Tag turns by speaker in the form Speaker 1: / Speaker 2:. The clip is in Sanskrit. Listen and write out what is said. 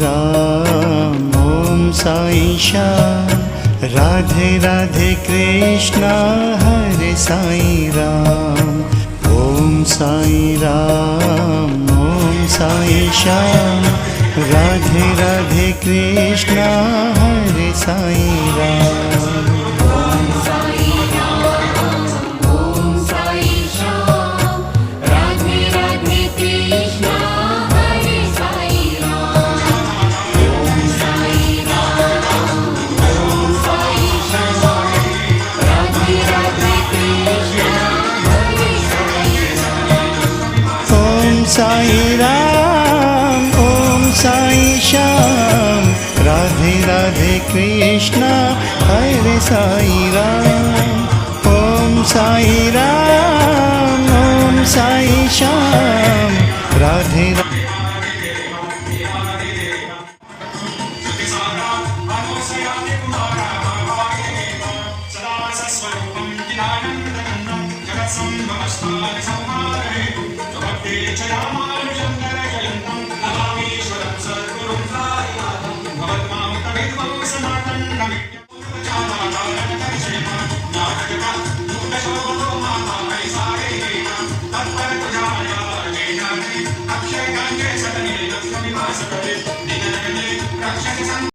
Speaker 1: राम ओम साई श्याम। राधे राधे कृष्णा हरे साई राम। ओम साई राम ओम साई श्याम। राधे राधे कृष्णा हरे साई राम। साई राम ओम साई श्याम। राधे राधे कृष्णा हरे साई राम। ओम साई राम ओम साई श्याम। राधे राधे